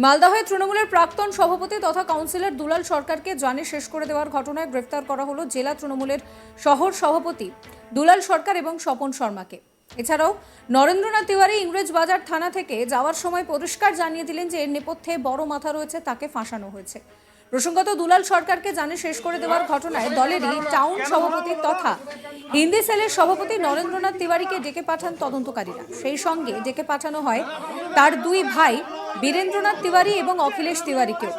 মালদহে তৃণমূলের প্রাক্তন সভাপতি তথা কাউন্সিলর দুলাল সরকারকে জানে শেষ করে দেওয়ার ঘটনায় গ্রেফতার করা হলো জেলা তৃণমূলের শহর সভাপতি দুলাল সরকার এবং স্বপন শর্মাকে। এছাড়াও নরেন্দ্রনাথ তিওয়ারি ইংরেজবাজার থানা থেকে যাওয়ার সময় পরিষ্কার জানিয়ে দিলেন যে এর নেপথ্যে বড় মাথা রয়েছে, তাকে ফাঁসানো হয়েছে। প্রসঙ্গত, দুলাল সরকারকে জানে শেষ করে দেওয়ার ঘটনায় দলেরই টাউন সভাপতি তথা হিন্দি সেলের সভাপতি নরেন্দ্রনাথ তিওয়ারিকে ডেকে পাঠান তদন্তকারীরা। সেই সঙ্গে ডেকে পাঠানো হয় তার দুই ভাই বীরেন্দ্রনাথ তিওয়ারি এবং অখিলেশ তিওয়ারিকেও।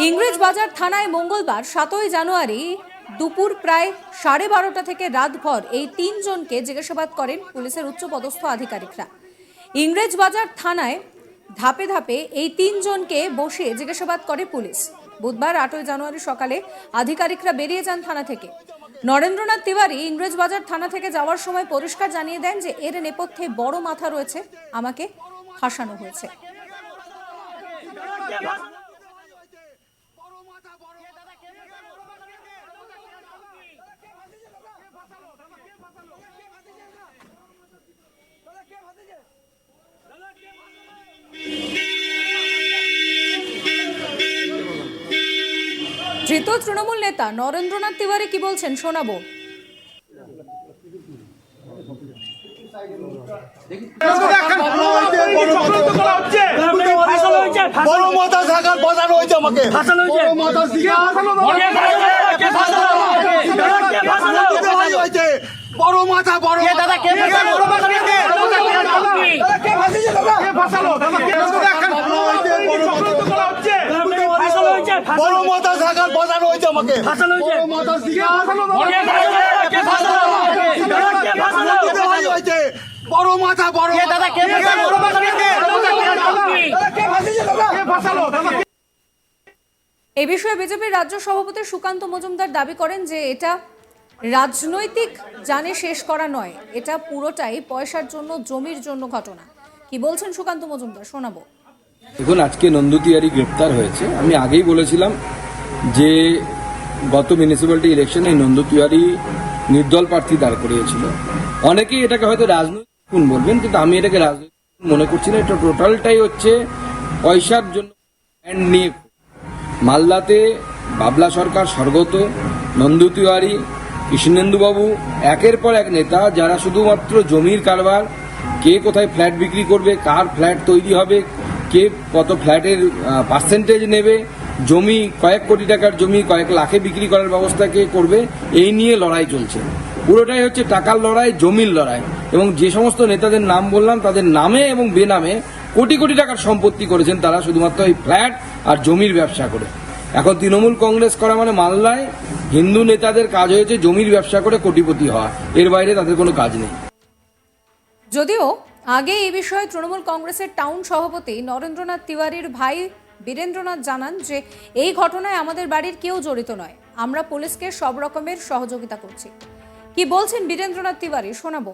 ইংরেজবাজার থানায় মঙ্গলবার 7 জানুয়ারি দুপুর প্রায় 12:30 থেকে রাতভর এই তিনজনকে জিজ্ঞাসাবাদ করেন পুলিশের উচ্চপদস্থ আধিকারিকরা। ইংরেজবাজার থানায় ধাপে ধাপে এই তিনজনকে বসে জিজ্ঞাসাবাদ করে পুলিশ। বুধবার 8 জানুয়ারি সকালে আধিকারিকরা বেরিয়ে যান থানা থেকে। নরেন্দ্রনাথ তিওয়ারি ইংরেজবাজার থানা থেকে যাওয়ার সময় পরিষ্কার জানিয়ে দেন যে এর নেপথ্যে বড় মাথা রয়েছে, আমাকে ফাঁসানো হয়েছে। ধৃত তৃণমূল নেতা নরেন্দ্রনাথ তিওয়ারি কি বলছেন শোনাবো। বড় মাথা বড় দাদা কে বড় মাথা থাকার বাজানো হয়েছে আমাকে বড় মাথা বড় দাদা কে এই বিষয়ে বিজেপির রাজ্য সভাপতি সুকান্ত মজুমদার দাবি করেন যে এটা রাজনৈতিক জানে শেষ করা নয়, এটা পুরোটাই পয়সার জন্য, জমির জন্য ঘটনা। কি বলছেন সুকান্ত মজুমদার শোনাবো। দেখুন, আজকে নন্দু তিওয়ারি গ্রেপ্তার হয়েছে। আমি আগেই বলেছিলাম যে গত মিউনিসিপ্যালিটি ইলেকশনে নন্দু তিওয়ারি নির্দল প্রার্থী দাঁড় করিয়েছিল। অনেকেই এটাকে হয়তো রাজনৈতিক বলবেন, কিন্তু আমি এটাকে রাজনৈতিক মনে করছি না। এটা টোটালটাই হচ্ছে পয়সার জন্য নিয়ে। মালদাতে বাবলা সরকার স্বর্গত, নন্দু তিওয়ারি, কৃষ্ণেন্দুবাবু একের পর এক নেতা যারা শুধুমাত্র জমির কারবার, কে কোথায় ফ্ল্যাট বিক্রি করবে, কার ফ্ল্যাট তৈরি হবে, কে কত ফ্ল্যাটের পার্সেন্টেজ নেবে, জমি কয়েক কোটি টাকার জমি কয়েক লাখে বিক্রি করার ব্যবস্থা কে করবে, এই নিয়ে লড়াই চলছে। পুরোটাই হচ্ছে টাকার লড়াই, জমির লড়াই। এবং যে সমস্ত নেতাদের নাম বললাম তাদের নামে এবং বেনামে কোটি কোটি টাকার সম্পত্তি করেছেন তারা শুধুমাত্র এই ফ্ল্যাট আর জমির ব্যবসা করে। এখন তৃণমূল কংগ্রেস করা মানে মালদায় হিন্দু নেতাদের কাজ হয়েছে জমির ব্যবসা করে কোটিপতি হওয়া, এর বাইরে তাদের কোনো কাজ নেই। যদিও আগে এই বিষয়ে তৃণমূল কংগ্রেসের টাউন সভাপতি নরেন্দ্রনাথ তিওয়ারির ভাই বীরেন্দ্রনাথ জানান যে এই ঘটনায় আমাদের বাড়ির কেউ জড়িত নয়, আমরা পুলিশকে সব রকমের সহযোগিতা করছি। কি বলছেন বীরেন্দ্রনাথ তিওয়ারি শোনাবো।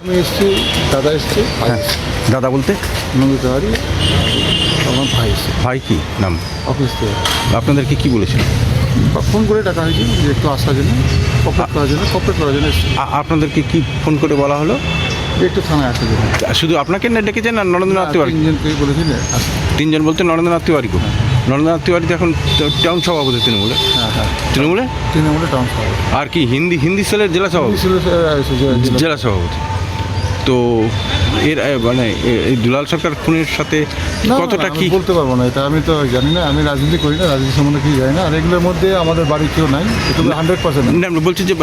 আমি এসছি, দাদা এসছে। দাদা বলতে নন্দু তিওয়ারি আমার ভাই এসছে। ভাই কি নাম? অফিস থেকে আপনাদেরকে কি বলেছিল? ফোন করে টাকা হয়েছে যে একটু আসার জন্য, কপারেট করার জন্য এসছে। আপনাদেরকে কি ফোন করে বলা হলো? একটু থানায় আসার জন্য। শুধু আপনাকে না ডেকেছেন আর নরেন্দ্রনাথ তিওয়ারি? তিনজনকে বলেছিল। তিনজন বলতে নরেন্দ্রনাথ তিওয়ারিকে? নরেন্দ্রনাথ তিওয়ারি তো এখন টাউন সভাপতি তৃণমূলে। হ্যাঁ, তৃণমূলে টাউন সভাপতি। আর কি হিন্দি সেলের জেলা সভাপতি? জেলা সভাপতি। তো এর মানে এই দুলাল সরকার খুনের সাথে কতটা কি বলতে পারবো না, এটা আমি তো জানি না। আমি রাজনীতি করি না, রাজনীতি সম্বন্ধে কি জানি না। আর এগুলোর মধ্যে আমাদের বাড়ি কেউ নাই, এটা 100%। বলছি যে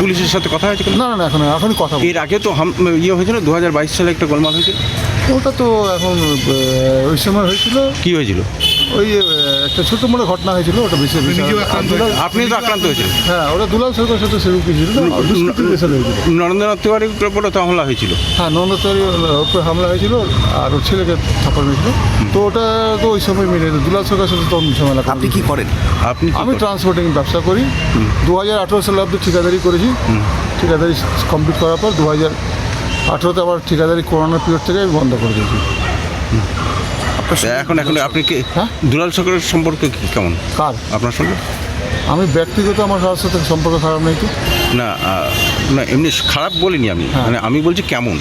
পুলিশের সাথে কথা হয়েছে? না, এখন কথা। এর আগে তো ইয়ে হয়েছিল 2022 সালে একটা গোলমাল হয়েছিল। ওটা তো এখন ওই সময় হয়েছিল। কি হয়েছিল? ওই একটা ছোট মোটো ঘটনা হয়েছিল, ওটা বেশি। আপনি তো আক্রান্ত হয়েছিল? হ্যাঁ, ওটা দুলাল সরকারের সাথে সেরকম কিছু ছিল। নরেন্দ্রনাথ তিওয়ারির উপরে তো হামলা হয়েছিল। হ্যাঁ, নরেন্দ্রনাথ তিওয়ারির উপরে হামলা হয়েছিল আর ওর ছেলেকে থাপ্পড় মেরেছিল। তো ওটা তো ওই সময় মিলে দুলাল সরকারের সাথে তো ঝামেলা। আপনি কি করেন? আমি ট্রান্সপোর্টিং ব্যবসা করি। 2018 সালে অব্দি ঠিকাদারি করেছি। ঠিকাদারি কমপ্লিট করার পর 2018তে আবার ঠিকাদারি করোনার পিরিয়ড থেকে আমি বন্ধ করে দিয়েছি। এখন আপনি কি দুলাল সরকারের সম্পর্ক কি কেমন? কার? আপনার সঙ্গে? আমি ব্যক্তিগত আমার কারোর সাথে সম্পর্ক খারাপ নেই তো। না, এমনি খারাপ বলিনি আমি, মানে আমি বলছি কেমন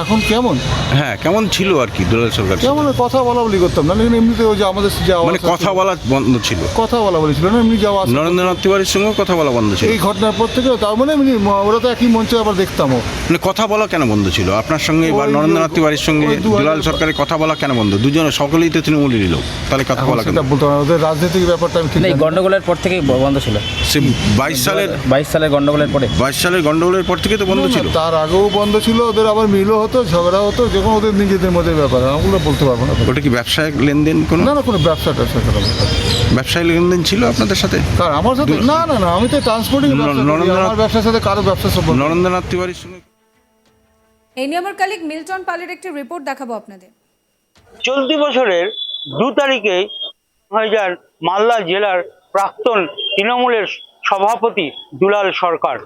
এখন কেমন হ্যাঁ, কেমন ছিল আর কি দুলাল সরকার? যেমন কথা বলা বলি করতাম না, কিন্তু এমনিতে ওই যে আমাদের যাওয়া মানে কথা বলা বন্ধ ছিল? কথা বলা বলি ছিল না, এমনি যাওয়া আসা। নরেন্দ্রনাথ তিওয়ারির সঙ্গে কথা বলা বন্ধ ছিল এই ঘটনার পর থেকে তার মানে এমনি ওরা তো একই মঞ্চে আবার দেখতামও। মানে কথা বলা কেন বন্ধ ছিল আপনার সঙ্গে বা ওই নরেন্দ্রনাথ তিওয়ারির সঙ্গে? ওই 2000 দুলাল সরকারের কথা বলা কেন বন্ধ? দুজনে সকলেই তো তৃণমূলেরই লোক, তাহলে কথা বলা কেন? সেটা বলতে পারবো না, ওদের রাজনৈতিক ব্যাপারটা আমি ঠিক না, এই জানি না। গন্ডগোলের পর থেকেই বন্ধ ছিল। সে 22 সালের 22 সালের গন্ডগোলের পরে 22 সালের গন্ডগোলের পর থেকে তো বন্ধ না, ছিল। তার আগেও বন্ধ ছিল, ওদের আবার মিলও হতো, ঝগড়া হতো, যখন ওদের নিজেদের মধ্যে ব্যাপার, ওগুলো বলতে পারবো না। ওটা কি ব্যবসায়িক লেনদেন? কোনো না না, কোনো ব্যবসা ট্যাবসা করা হবে না। ব্যবসায়িক লেনদেন ছিল আপনাদের সাথে? কার আমার সাথে? না না না, আমি তো ট্রান্সপোর্টিং নরেন্দ্রনাথ- আমার ব্যবসার সাথে কারো ব্যবসা সম্পর্ক নেই। নরেন্দ্রনাথ তিওয়ারির সঙ্গে এই নিয়ে আমার কালিক মিল্টন পালের একটি রিপোর্ট দেখাবো আপনাদের। চলতি বছরের 2 তারিখে হয়ে যান মালদা জেলার প্রাক্তন তৃণমূলের সভাপতি দুলাল সরকার।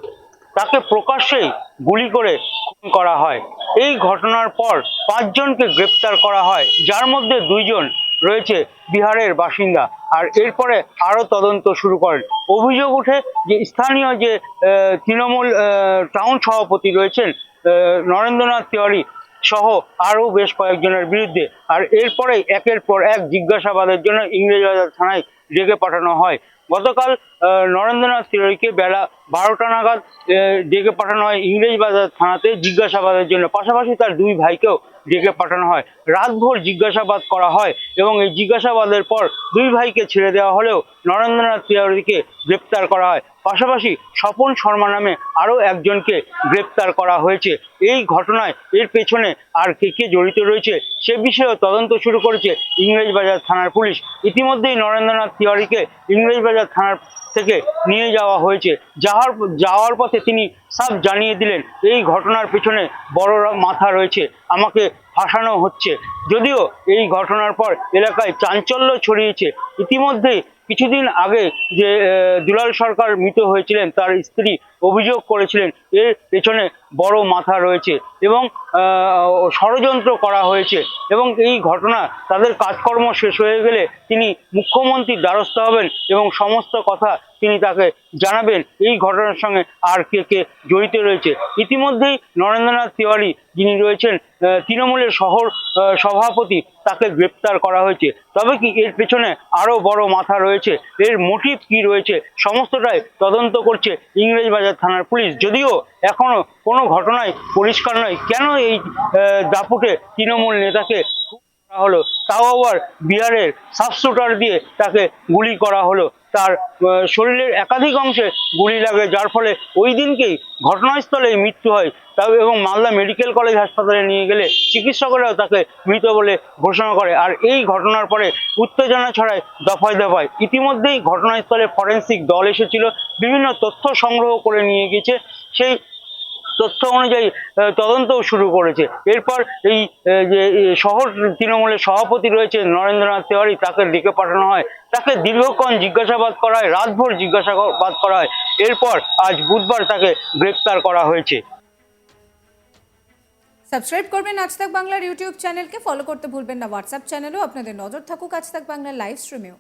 তাকে প্রকাশ্যেই গুলি করে খুন করা হয়। এই ঘটনার পর 5 জনকে গ্রেপ্তার করা হয়, যার মধ্যে 2 জন রয়েছে বিহারের বাসিন্দা। আর এরপরে আরও তদন্ত শুরু করেন। অভিযোগ ওঠে যে স্থানীয় যে তৃণমূল টাউন সভাপতি রয়েছেন নরেন্দ্রনাথ তিওয়ারি সহ আরও বেশ কয়েকজনের বিরুদ্ধে। আর এরপরে একের পর এক জিজ্ঞাসাবাদের জন্য ইংরেজবাজার থানায় ডেকে পাঠানো হয়। গতকাল নরেন্দ্রনাথ তিওয়ারিকে বেলা 12টা নাগাদ ডেকে পাঠানো হয় ইংরেজবাজার থানাতে জিজ্ঞাসাবাদের জন্য। পাশাপাশি তার 2 ভাইকেও ডেকে পাঠানো হয়। রাতভর জিজ্ঞাসাবাদ করা হয় এবং এই জিজ্ঞাসাবাদের পর 2 ভাইকে ছেড়ে দেওয়া হলেও নরেন্দ্রনাথ তিওয়ারিকে গ্রেপ্তার করা হয়। পাশাপাশি স্বপন শর্মা নামে আরও একজনকে গ্রেপ্তার করা হয়েছে। এই ঘটনায় এর পেছনে আর কে কে জড়িত রয়েছে সে বিষয়েও তদন্ত শুরু করেছে ইংরেজবাজার থানার পুলিশ। ইতিমধ্যেই নরেন্দ্রনাথ তিওয়ারিকে ইংরেজবাজার থানার থেকে নিয়ে যাওয়া হয়েছে। যাওয়ার পথে তিনি সব জানিয়ে দিলেন, এই ঘটনার পেছনে বড় মাথা রয়েছে, আমাকে ফাঁসানো হচ্ছে। যদিও এই ঘটনার পর এলাকায় চাঞ্চল্য ছড়িয়েছে। ইতিমধ্যেই কিছুদিন আগে যে দুলাল সরকার মৃত হয়েছিলেন, তার স্ত্রী অভিযোগ করেছিলেন এর পেছনে বড় মাথা রয়েছে এবং ষড়যন্ত্র করা হয়েছে এবং এই ঘটনা তাদের কাজকর্ম শেষ হয়ে গেলে তিনি মুখ্যমন্ত্রীর দ্বারস্থ হবেন এবং সমস্ত কথা তিনি তাকে জানাবেন এই ঘটনার সঙ্গে আর কে কে জড়িত রয়েছে। ইতিমধ্যেই নরেন্দ্রনাথ তিওয়ারি যিনি রয়েছেন তৃণমূলের শহর সভাপতি, তাকে গ্রেপ্তার করা হয়েছে। তবে কি এর পেছনে আরও বড় মাথা রয়েছে, এর মোটিভ কি রয়েছে সমস্তটাই তদন্ত করছে ইংরেজবাজার থানার পুলিশ। যদিও এখনো কোনো ঘটনায় পরিষ্কার নয় কেন এই দাপুটে তৃণমূল নেতাকে খুন করা হলো, তাও আবার বিহারের সাবশুটার দিয়ে তাকে গুলি করা হলো। তার শরীরের একাধিক অংশে গুলি লাগে, যার ফলে ওই দিনকেই ঘটনাস্থলেই মৃত্যু হয়। এবং মালদা মেডিকেল কলেজ হাসপাতালে নিয়ে গেলে চিকিৎসকরাও তাকে মৃত বলে ঘোষণা করে। আর এই ঘটনার পরে উত্তেজনা ছড়ায় দফায় দফায়। ইতিমধ্যেই ঘটনাস্থলে ফরেন্সিক দল এসেছিল, বিভিন্ন তথ্য সংগ্রহ করে নিয়ে গেছে, সেই তথ্য অনুযায়ী তদন্তও শুরু করেছে। এরপর এই যে শহর তৃণমূলের সভাপতি রয়েছে নরেন্দ্রনাথ তিওয়ারি, তাকে ডেকে পাঠানো হয়, তাকে দীর্ঘক্ষণ জিজ্ঞাসাবাদ করা হয়, রাতভর জিজ্ঞাসাবাদ করা হয়। এরপর আজ বুধবার তাকে গ্রেপ্তার করা হয়েছে। সাবস্ক্রাইব করবেন আজ তাক বাংলার ইউটিউব চ্যানেলকে, ফলো করতে ভুলবেন না হোয়াটসঅ্যাপ চ্যানেলও। আপনাদের নজর থাকুক আজ তাক বাংলার লাইভ স্ট্রিমেও।